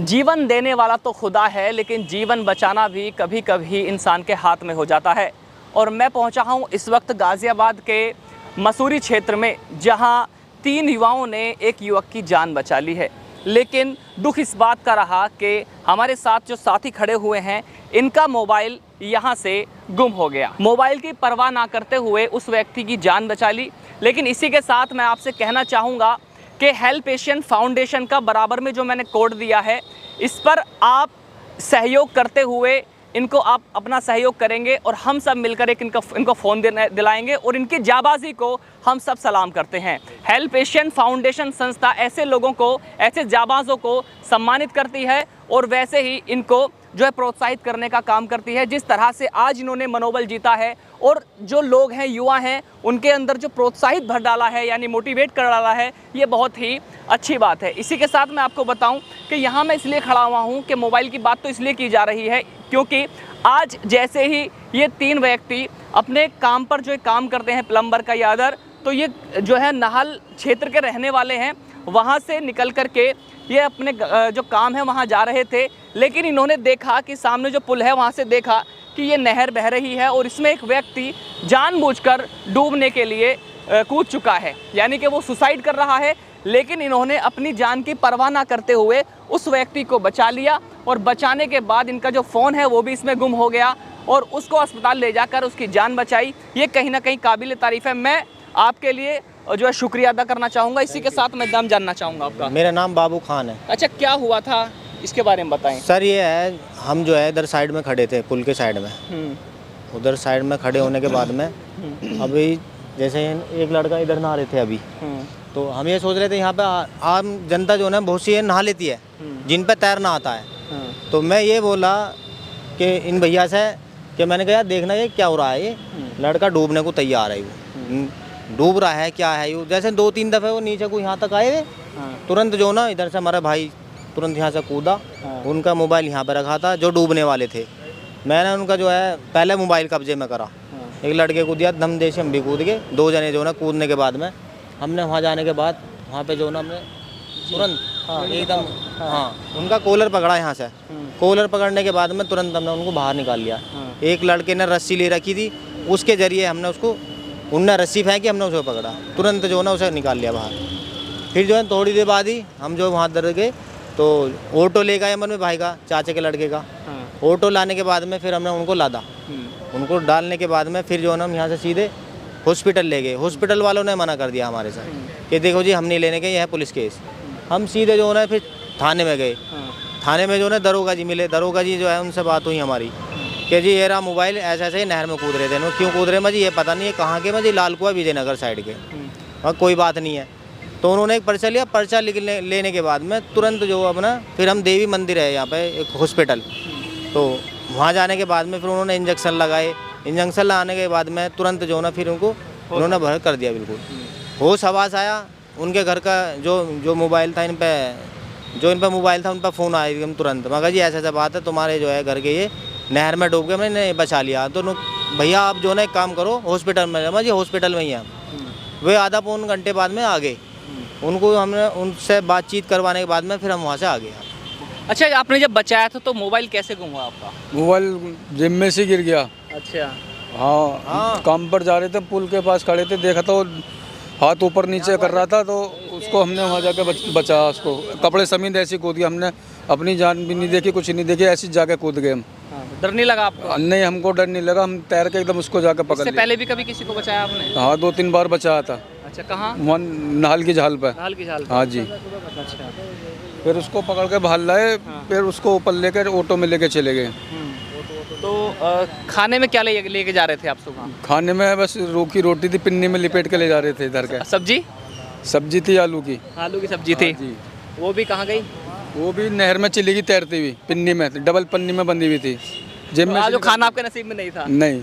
जीवन देने वाला तो खुदा है, लेकिन जीवन बचाना भी कभी कभी इंसान के हाथ में हो जाता है। और मैं पहुंचा हूं इस वक्त गाज़ियाबाद के मसूरी क्षेत्र में, जहां 3 युवाओं ने एक युवक की जान बचा ली है। लेकिन दुख इस बात का रहा कि हमारे साथ जो साथी खड़े हुए हैं, इनका मोबाइल यहाँ से गुम हो गया। मोबाइल की परवाह ना करते हुए उस व्यक्ति की जान बचा ली। लेकिन इसी के साथ मैं आपसे कहना चाहूँगा कि हेल्प एशियन फाउंडेशन का बराबर में जो मैंने कोड दिया है, इस पर आप सहयोग करते हुए इनको आप अपना सहयोग करेंगे और हम सब मिलकर एक इनको फ़ोन दिलाएंगे और इनकी जाबाजी को हम सब सलाम करते हैं। हेल्प एशियन फाउंडेशन संस्था ऐसे लोगों को, ऐसे जाबाजों को सम्मानित करती है और वैसे ही इनको जो है प्रोत्साहित करने का काम करती है। जिस तरह से आज इन्होंने मनोबल जीता है और जो लोग हैं, युवा हैं, उनके अंदर जो प्रोत्साहित भर डाला है, यानी मोटिवेट कर डाला है, ये बहुत ही अच्छी बात है। इसी के साथ मैं आपको बताऊं कि यहाँ मैं इसलिए खड़ा हुआ हूँ कि मोबाइल की बात तो इसलिए की जा रही है क्योंकि आज जैसे ही ये 3 व्यक्ति अपने काम पर जो काम करते हैं, प्लम्बर का या अदर, तो ये जो है नाहल क्षेत्र के रहने वाले हैं। वहाँ से निकल कर के ये अपने जो काम है वहाँ जा रहे थे, लेकिन इन्होंने देखा कि सामने जो पुल है वहाँ से देखा कि ये नहर बह रही है और इसमें एक व्यक्ति जानबूझकर डूबने के लिए कूद चुका है, यानी कि वो सुसाइड कर रहा है। लेकिन इन्होंने अपनी जान की परवाह ना करते हुए उस व्यक्ति को बचा लिया और बचाने के बाद इनका जो फ़ोन है वो भी इसमें गुम हो गया और उसको अस्पताल ले जाकर उसकी जान बचाई। ये कहीं ना कहीं काबिल तारीफ़ है। मैं आपके लिए जो है शुक्रिया अदा करना चाहूँगा। इसी के साथ मैं नाम जानना चाहूँगा आपका। मेरा नाम बाबू खान है। अच्छा, क्या हुआ था इसके बारे में बताएं। सर ये है, हम जो है इधर साइड में खड़े थे, पुल के साइड में। उधर साइड में खड़े होने के बाद में अभी जैसे एक लड़का इधर नहा रहे थे अभी, तो हम ये सोच रहे थे यहाँ पे आम जनता जो है बहुत सी है नहा लेती है, जिन पे तैरना आता है। तो मैं ये बोला कि इन भैया से कि मैंने कहा देखना ये क्या हो रहा है, ये लड़का डूबने को तैयार है, वो डूब रहा है, क्या है। जैसे 2-3 दफ़े वो नीचे को यहाँ तक आए हुए, तुरंत जो ना इधर से हमारा भाई तुरंत यहाँ से कूदा। उनका मोबाइल यहाँ पर रखा था, जो डूबने वाले थे। मैंने उनका जो है पहले मोबाइल कब्जे में करा, एक लड़के को दिया, दम देश हम भी कूद गए। 2 जने जो ना कूदने के बाद में हमने वहाँ जाने के बाद वहाँ पे जो ना हमने तुरंत एकदम उनका कॉलर पकड़ा यहाँ से। कॉलर पकड़ने के बाद में तुरंत हमने उनको बाहर निकाल लिया। एक लड़के ने रस्सी ले रखी थी, उसके ज़रिए हमने उसको, उनने रस्सी फेंकी, हमने उसको पकड़ा, तुरंत जो ना उसे निकाल लिया बाहर। फिर जो है थोड़ी देर बाद ही हम जो वहाँ दर गए तो ऑटो ले गए अमन में भाई का, चाचे के लड़के का। ऑटो लाने के बाद में फिर हमने उनको लादा। उनको डालने के बाद में फिर जो है ना हम यहाँ से सीधे हॉस्पिटल ले गए। हॉस्पिटल वालों ने मना कर दिया हमारे साथ कि देखो जी हम नहीं लेने गए, यह है पुलिस केस। हम सीधे जो है ना फिर थाने में गए। थाने में जो है दरोगा जी मिले। दरोगा जी जो है उनसे बात हुई हमारी कि जी ये रहा मोबाइल, ऐसे ऐसे नहर में कूद रहे थे। क्यों कूद रहे हैं जी, ये पता नहीं है कहाँ के, जी लालकुआ विजयनगर साइड के, और कोई बात नहीं है। तो उन्होंने एक पर्चा लिया। पर्चा लेने के बाद में तुरंत जो अपना फिर हम देवी मंदिर है यहाँ पे एक हॉस्पिटल, तो वहाँ जाने के बाद में फिर उन्होंने इंजेक्शन लगाए। इंजेक्शन लगाने के बाद में तुरंत जो ना फिर उनको उन्होंने भर कर दिया। बिल्कुल होश आवाज़ आया। उनके घर का जो मोबाइल था, इन पे मोबाइल था, उन पर फ़ोन आया एकदम तुरंत। मगर जी ऐसा बात है, तुम्हारे जो है घर के ये नहर में डूब गए, मैंने बचा लिया। तो भैया आप जो ना एक काम करो, हॉस्पिटल में जाओ। जी हॉस्पिटल में ही हैं। वे आधा पौन घंटे बाद में आ गए। उनको हमने उनसे बातचीत करवाने के बाद में फिर हम वहाँ से आ गए। अच्छा, आपने जब बचाया था तो मोबाइल कैसे गुम हुआ आपका? मोबाइल जिम में से गिर गया। अच्छा। हाँ, काम पर जा रहे थे, पुल के पास खड़े थे, देखा तो हाथ ऊपर नीचे कर रहा था, तो उसको हमने वहाँ जाकर बचाया। उसको कपड़े समेत ऐसे कूद गया। हमने अपनी जान भी नहीं देखी, कुछ नहीं देखी, ऐसी जाके कूद गए हम। डर नहीं लगा आपको? नहीं, हमको डर नहीं लगा। हम तैर के एकदम उसको जाकर पकड़ लिया। पहले भी कभी किसी को बचाया आपने? हाँ, 2-3 बार बचाया था। अच्छा, कहाँ? वहाँ नाहल की झाल पे। नाहल की झाल पे? हाँ जी। अच्छा। फिर उसको पकड़ के बाहर लाए। फिर उसको ऊपर लेकर ऑटो में लेके चले गए। तो खाने में क्या लेके जा रहे थे आप सुबह? खाने में बस रूखी रोटी थी, पिन्नी में लिपेट के ले जा रहे थे इधर के। सब्जी थी आलू की। आलू की सब्जी थी जी। वो भी कहाँ गई? वो भी नहर में चली गई तैरती हुई, पिन्नी में, डबल पन्नी में बंधी हुई थी। जिम में जो खाना आपके नसीब में नहीं था? नहीं।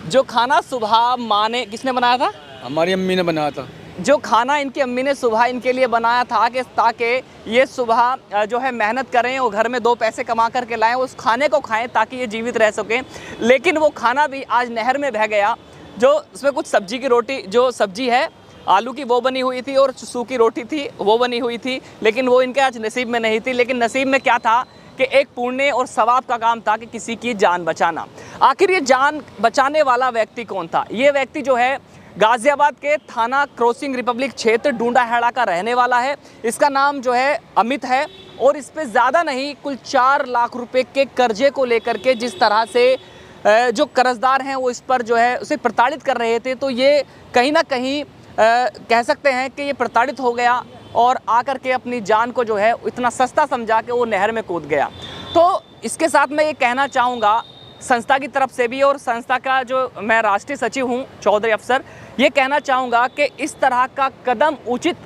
जो खाना सुबह माँ ने, किसने बनाया था? हमारी अम्मी ने बनाया था। जो खाना इनकी अम्मी ने सुबह इनके लिए बनाया था कि ताकि ये सुबह जो है मेहनत करें और घर में 2 पैसे कमा करके लाएं, उस खाने को खाएं ताकि ये जीवित रह सकें। लेकिन वो खाना भी आज नहर में बह गया। जो उसमें कुछ सब्जी की रोटी, जो सब्जी है आलू की वो बनी हुई थी और सूखी रोटी थी वो बनी हुई थी, लेकिन वो इनके आज नसीब में नहीं थी। लेकिन नसीब में क्या था कि एक पुण्य और सवाब का काम था कि किसी की जान बचाना। आखिर ये जान बचाने वाला व्यक्ति कौन था? ये व्यक्ति जो है गाज़ियाबाद के थाना क्रॉसिंग रिपब्लिक क्षेत्र डूंडाहेड़ा का रहने वाला है। इसका नाम जो है अमित है और इस पे ज़्यादा नहीं कुल 4 लाख रुपए के कर्जे को लेकर के जिस तरह से जो कर्जदार हैं वो इस पर जो है उसे प्रताड़ित कर रहे थे, तो ये कहीं ना कहीं कह सकते हैं कि ये प्रताड़ित हो गया और आकर के अपनी जान को जो है इतना सस्ता समझा के वो नहर में कूद गया। तो इसके साथ मैं ये कहना चाहूँगा संस्था की तरफ से भी, और संस्था का जो मैं राष्ट्रीय सचिव हूँ चौधरी अफसर, ये कहना चाहूँगा कि इस तरह का कदम उचित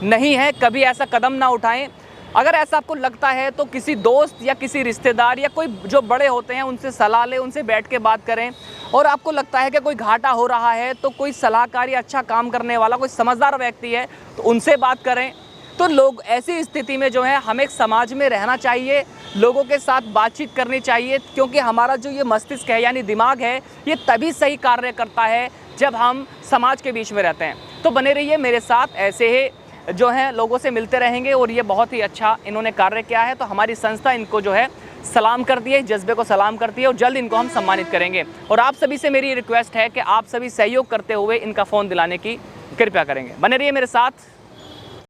नहीं है, कभी ऐसा कदम ना उठाएं। अगर ऐसा आपको लगता है तो किसी दोस्त या किसी रिश्तेदार या कोई जो बड़े होते हैं उनसे सलाह लें, उनसे बैठ के बात करें। और आपको लगता है कि कोई घाटा हो रहा है तो कोई सलाहकार या अच्छा काम करने वाला कोई समझदार व्यक्ति है तो उनसे बात करें। तो लोग ऐसी स्थिति में जो है हमें एक समाज में रहना चाहिए, लोगों के साथ बातचीत करनी चाहिए, क्योंकि हमारा जो ये मस्तिष्क है यानी दिमाग है ये तभी सही कार्य करता है जब हम समाज के बीच में रहते हैं। तो बने रहिए मेरे साथ, ऐसे ही जो है लोगों से मिलते रहेंगे और ये बहुत ही अच्छा इन्होंने कार्य किया है। तो हमारी संस्था इनको जो है सलाम करती है, जज्बे को सलाम करती है और जल्द इनको हम सम्मानित करेंगे। और आप सभी से मेरी रिक्वेस्ट है कि आप सभी सहयोग करते हुए इनका फ़ोन दिलाने की कृपया करेंगे। बने रहिए मेरे साथ।